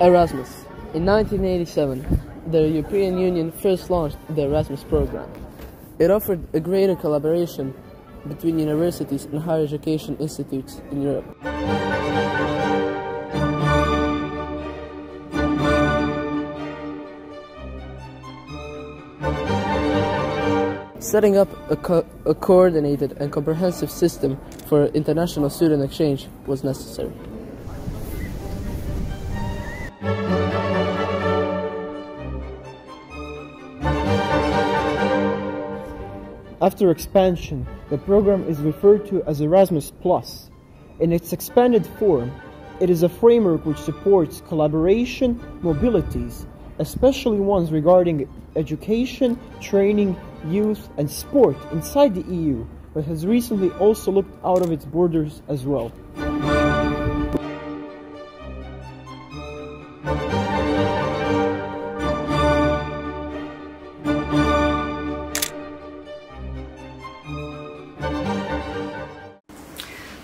Erasmus. In 1987, the European Union first launched the Erasmus program. It offered a greater collaboration between universities and higher education institutes in Europe. Setting up a coordinated and comprehensive system for international student exchange was necessary. After expansion, the program is referred to as Erasmus+. In its expanded form, it is a framework which supports collaboration, mobilities, especially ones regarding education, training, youth, and sport inside the EU, but has recently also looked out of its borders as well.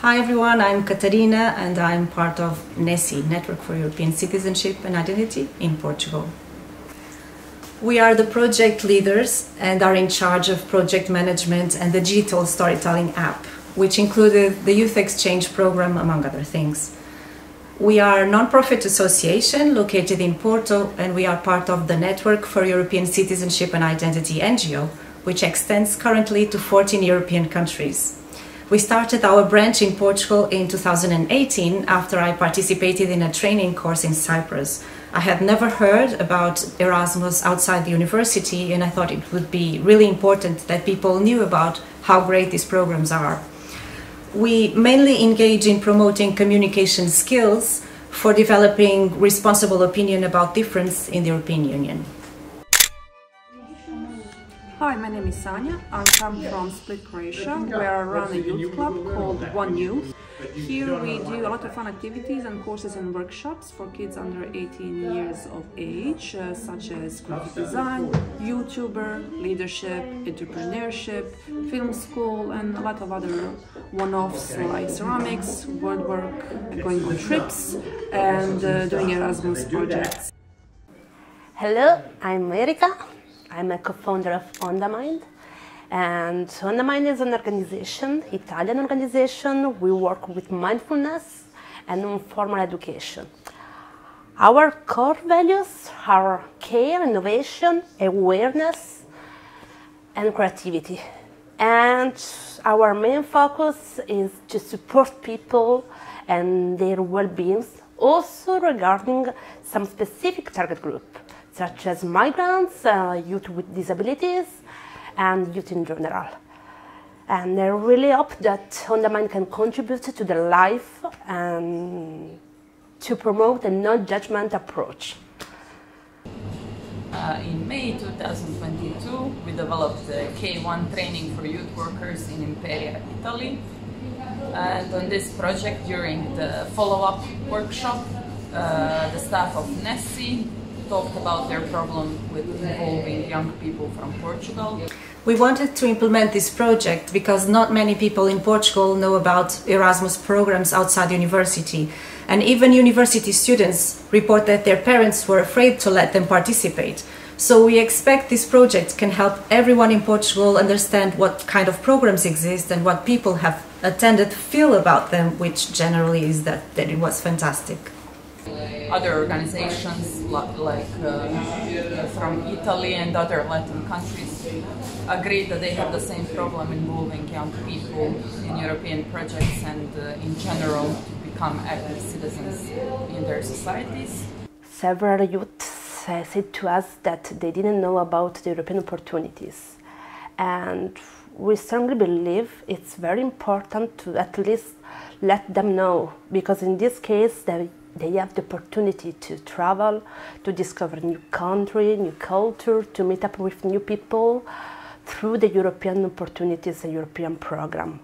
Hi everyone, I'm Katarina and I'm part of NECI, Network for European Citizenship and Identity in Portugal. We are the project leaders and are in charge of project management and the digital storytelling app, which included the youth exchange program, among other things. We are a non-profit association located in Porto, and we are part of the Network for European Citizenship and Identity NGO, which extends currently to 14 European countries. We started our branch in Portugal in 2018 after I participated in a training course in Cyprus. I had never heard about Erasmus outside the university, and I thought it would be really important that people knew about how great these programs are. We mainly engage in promoting communication skills for developing responsible opinion about difference in the European Union. Hi, my name is Sanja. I come from Split, Croatia, where I run a youth club called One Youth. Here we do a lot of fun activities and courses and workshops for kids under 18 years of age, such as graphic design, YouTuber, leadership, entrepreneurship, film school, and a lot of other one-offs like ceramics, word work, going on trips, and doing Erasmus projects. Hello, I'm Erika. I'm a co-founder of OnDemand, and OnDemand is an organization, Italian organization. We work with mindfulness and informal education. Our core values are care, innovation, awareness, and creativity. And our main focus is to support people and their well-being, also regarding some specific target group, such as migrants, youth with disabilities, and youth in general. And I really hope that OnDemand can contribute to the life and to promote a non-judgment approach. In May 2022, we developed the K1 training for youth workers in Imperia, Italy. And on this project, during the follow-up workshop, the staff of NECI talked about their problem with involving young people from Portugal. We wanted to implement this project because not many people in Portugal know about Erasmus programs outside university, and even university students report that their parents were afraid to let them participate. So we expect this project can help everyone in Portugal understand what kind of programs exist and what people have attended feel about them, which generally is that it was fantastic. Other organizations like from Italy and other Latin countries agreed that they have the same problem involving young people in European projects and in general to become active citizens in their societies. Several youth said to us that they didn't know about the European opportunities, and we strongly believe it's very important to at least let them know, because in this case they have the opportunity to travel, to discover new country, new culture, to meet up with new people through the European opportunities and European program.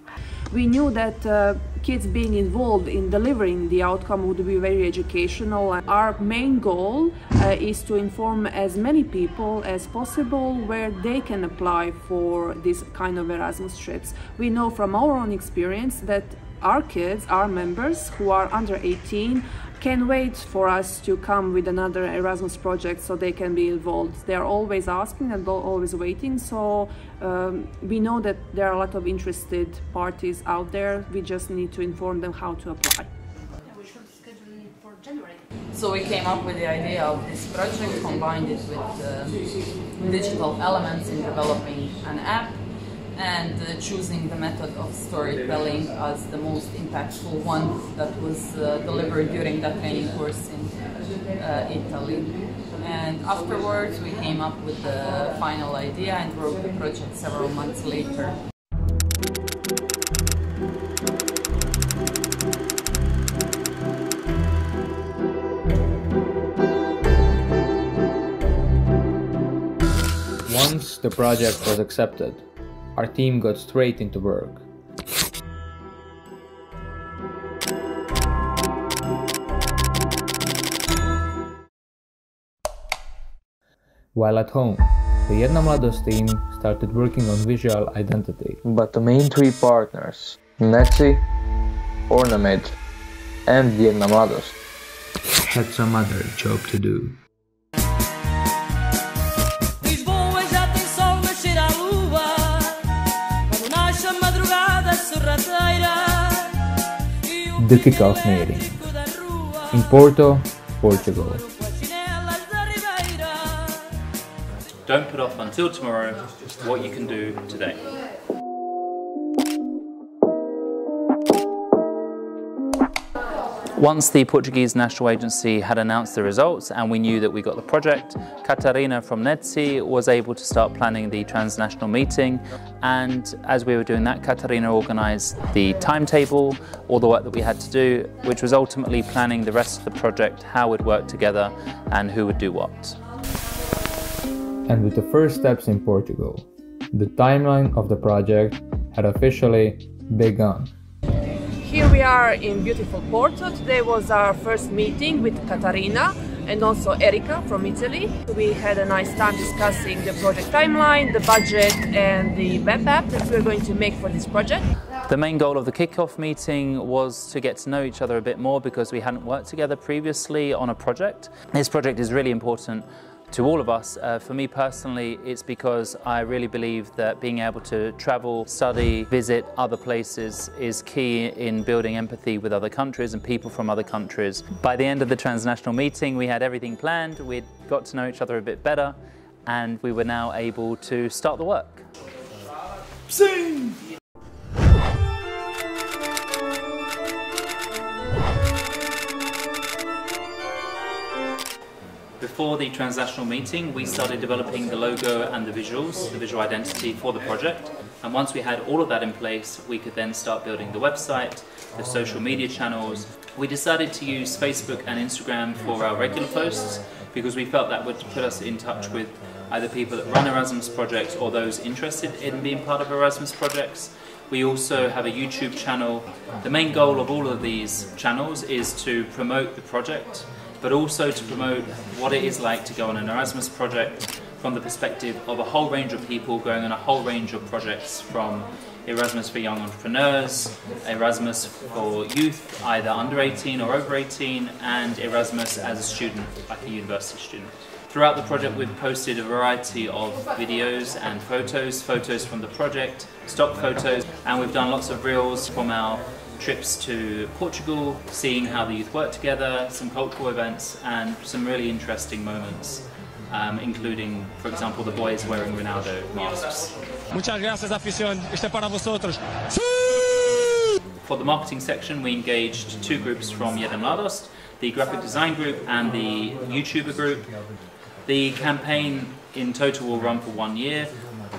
We knew that kids being involved in delivering the outcome would be very educational. Our main goal is to inform as many people as possible where they can apply for this kind of Erasmus trips. We know from our own experience that our kids, our members who are under 18, can't wait for us to come with another Erasmus project so they can be involved. They are always asking and always waiting, so we know that there are a lot of interested parties out there. We just need to inform them how to apply. We should schedule it for January. So we came up with the idea of this project, combined it with digital elements in developing an app, and choosing the method of storytelling as the most impactful one that was delivered during that training course in Italy. And afterwards we came up with the final idea and wrote the project several months later. Once the project was accepted, our team got straight into work. While at home, the Jedna Mladost team started working on visual identity. But the main three partners, Netsi, Ornamid, and Jedna Mladost, had some other job to do. The kickoff meeting in Porto, Portugal. Don't put off until tomorrow what you can do today. Once the Portuguese National Agency had announced the results and we knew that we got the project, Catarina from NEDSI was able to start planning the transnational meeting, and as we were doing that, Catarina organised the timetable, all the work that we had to do, which was ultimately planning the rest of the project, how we'd work together and who would do what. And with the first steps in Portugal, the timeline of the project had officially begun. Here we are in beautiful Porto. Today was our first meeting with Catarina and also Erika from Italy. We had a nice time discussing the project timeline, the budget and the web app that we're going to make for this project. The main goal of the kickoff meeting was to get to know each other a bit more because we hadn't worked together previously on a project. This project is really important to all of us. For me personally, it's because I really believe that being able to travel, study, visit other places is key in building empathy with other countries and people from other countries. By the end of the transnational meeting, we had everything planned, we'd got to know each other a bit better, and we were now able to start the work. Sing! Before the transnational meeting, we started developing the logo and the visuals, the visual identity for the project. And once we had all of that in place, we could then start building the website, the social media channels. We decided to use Facebook and Instagram for our regular posts because we felt that would put us in touch with either people that run Erasmus projects or those interested in being part of Erasmus projects. We also have a YouTube channel. The main goal of all of these channels is to promote the project, but also to promote what it is like to go on an Erasmus project from the perspective of a whole range of people going on a whole range of projects, from Erasmus for young entrepreneurs, Erasmus for youth, either under 18 or over 18, and Erasmus as a student, like a university student. Throughout the project we've posted a variety of videos and photos from the project, stock photos, and we've done lots of reels from our trips to Portugal, seeing how the youth work together, some cultural events and some really interesting moments, including, for example, the boys wearing Ronaldo masks. Muchas gracias, afición. Este para vosotros. For the marketing section, we engaged two groups from Jedna Mladost, the graphic design group and the YouTuber group. The campaign in total will run for 1 year.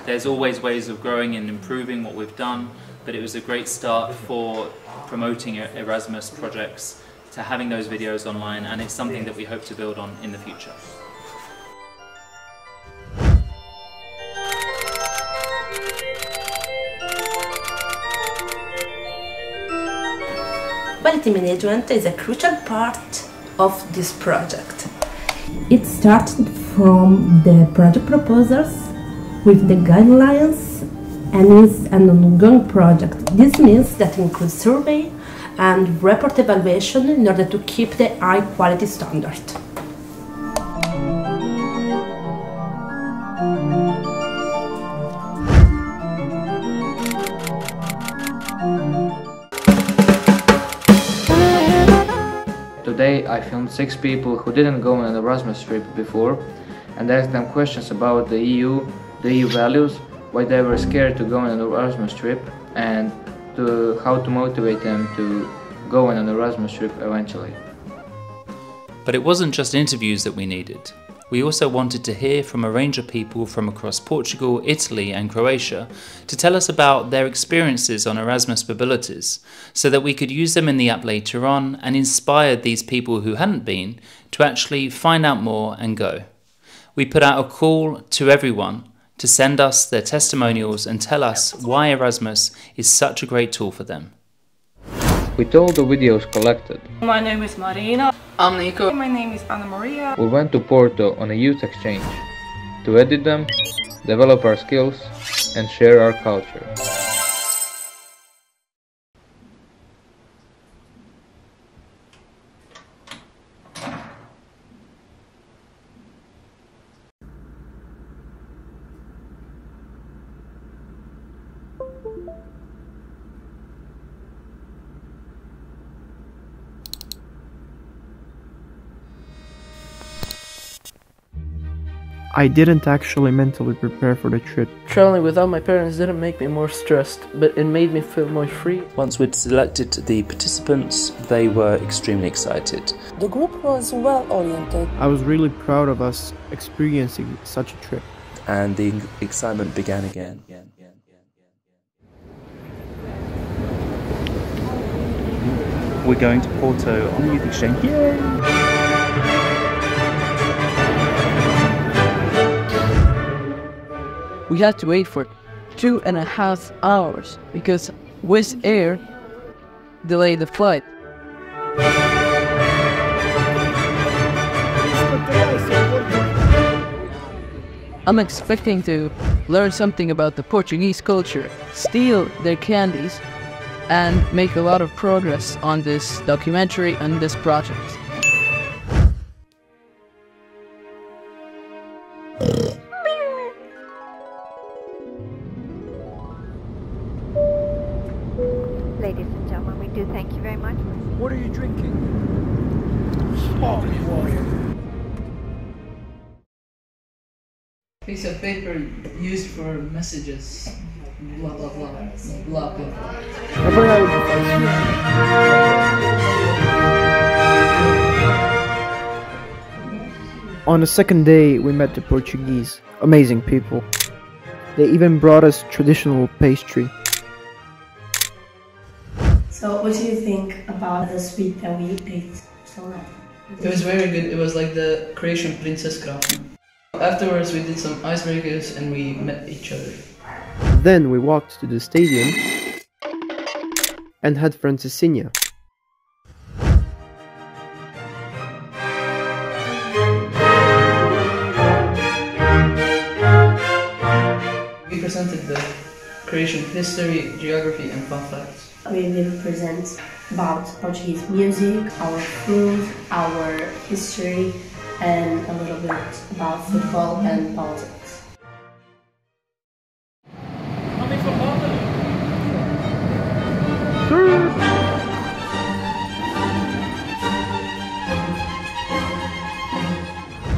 There's always ways of growing and improving what we've done, but it was a great start for promoting Erasmus projects, to having those videos online, and it's something that we hope to build on in the future. Quality management is a crucial part of this project. It started from the project proposals with the guidelines and is an ongoing project. This means that includes survey, and report evaluation in order to keep the high quality standard. Today I filmed 6 people who didn't go on an Erasmus trip before and asked them questions about the EU values, why they were scared to go on an Erasmus trip, and how to motivate them to go on an Erasmus trip eventually. But it wasn't just interviews that we needed. We also wanted to hear from a range of people from across Portugal, Italy and Croatia to tell us about their experiences on Erasmus mobilities, so that we could use them in the app later on and inspire these people who hadn't been to actually find out more and go. We put out a call to everyone to send us their testimonials and tell us why Erasmus is such a great tool for them. With all the videos collected, my name is Marina. I'm Nico. My name is Anna Maria. we went to Porto on a youth exchange to edit them, develop our skills and share our culture. I didn't actually mentally prepare for the trip. Traveling without my parents didn't make me more stressed, but it made me feel more free. Once we'd selected the participants, they were extremely excited. The group was well oriented. I was really proud of us experiencing such a trip. And the excitement began again. We're going to Porto on the youth exchange. Yay! We had to wait for 2.5 hours because Wizz Air delayed the flight. I'm expecting to learn something about the Portuguese culture, steal their candies, and make a lot of progress on this documentary and this project. Ladies and gentlemen, we do thank you very much. What are you drinking? Sparkling water. Piece of paper used for messages. Blah blah blah. Blah blah blah. On the second day, we met the Portuguese. Amazing people. They even brought us traditional pastry. So what do you think about the sweet that we ate? It was very good. It was like the Croatian princess Krafna. Afterwards we did some icebreakers and we met each other. Then we walked to the stadium and had Francesinha. We presented the Croatian history, geography and fun facts. We will present about Portuguese music, our food, our history, and a little bit about football and politics.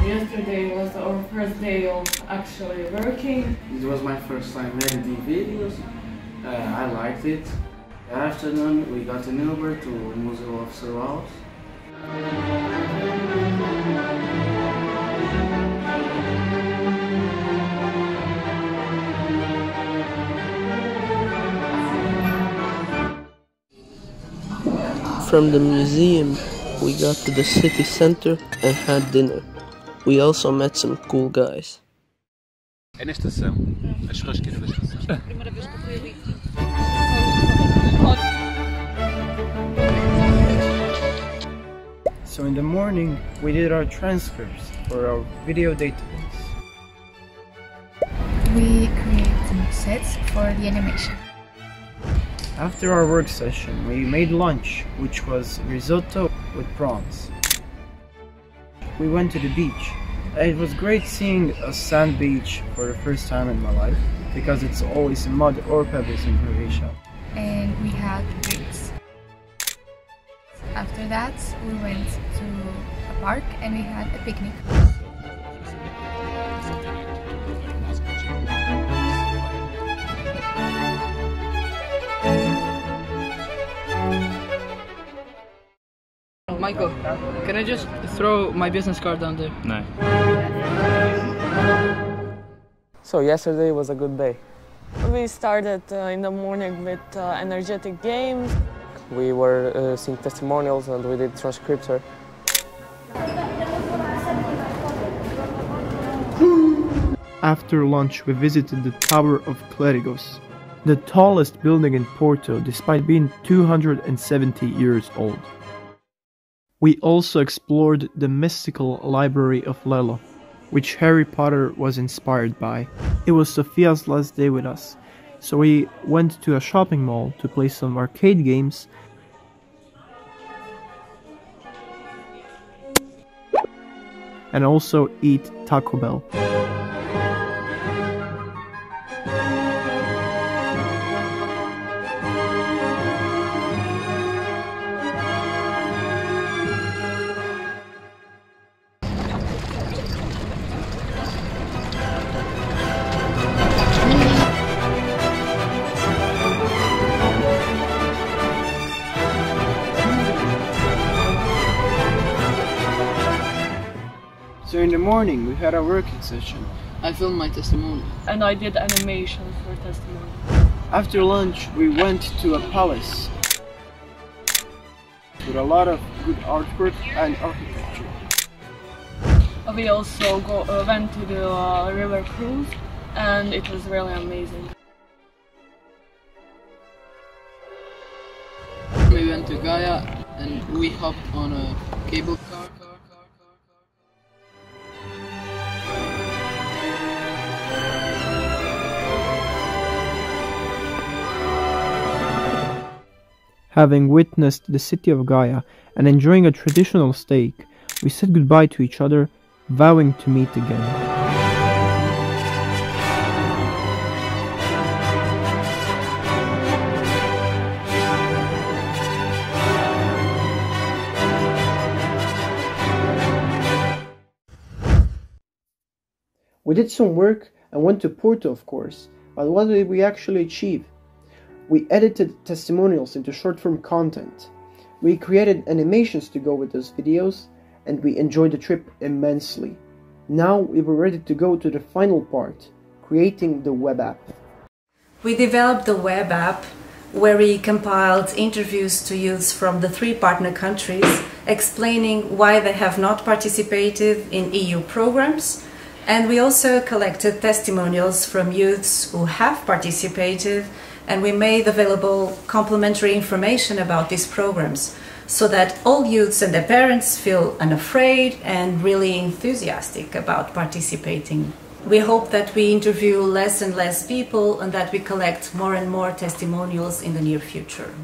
Yesterday was our first day of actually working. It was my first time editing videos. I liked it. Afternoon, we got an Uber to Museu of Cervalos. From the museum, we got to the city center and had dinner. We also met some cool guys. É na estação, a churrasqueira da estação. Primeira vez que eu fui ali. So in the morning, we did our transcripts for our video database. We created some sets for the animation. After our work session, we made lunch, which was risotto with prawns. We went to the beach. It was great seeing a sand beach for the first time in my life, because it's always mud or pebbles in Croatia. And we had drinks. After that, we went to a park and we had a picnic. Michael, can I just throw my business card down there? No. So yesterday was a good day. We started in the morning with energetic games. We were seeing testimonials and we did transcriptor. After lunch, we visited the Tower of Clérigos, the tallest building in Porto despite being 270 years old. We also explored the mystical library of Lelo, which Harry Potter was inspired by. It was Sophia's last day with us, so we went to a shopping mall to play some arcade games and also eat Taco Bell. So in the morning we had a working session. I filmed my testimonial. And I did animation for testimony. After lunch we went to a palace with a lot of good artwork and architecture. We also went to the river cruise and it was really amazing. We went to Gaia and we hopped on a cable car. Having witnessed the city of Gaia and enjoying a traditional steak, we said goodbye to each other, vowing to meet again. We did some work and went to Porto, of course, but what did we actually achieve? We edited testimonials into short-form content. We created animations to go with those videos, and we enjoyed the trip immensely. Now we were ready to go to the final part, creating the web app. We developed the web app where we compiled interviews to youths from the 3 partner countries, explaining why they have not participated in EU programs. And we also collected testimonials from youths who have participated, and we made available complementary information about these programs so that all youths and their parents feel unafraid and really enthusiastic about participating. We hope that we interview less and less people and that we collect more and more testimonials in the near future.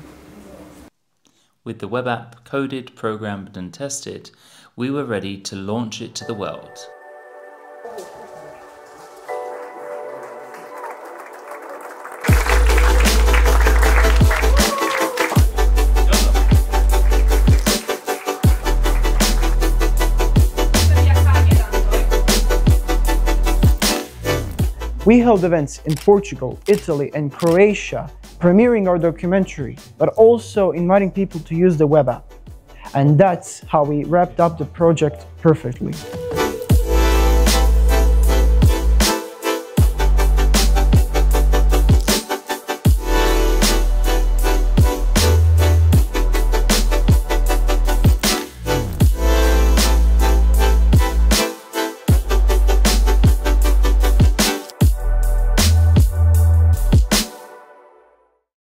With the web app coded, programmed and tested, we were ready to launch it to the world. We held events in Portugal, Italy and Croatia, premiering our documentary, but also inviting people to use the web app. And that's how we wrapped up the project perfectly.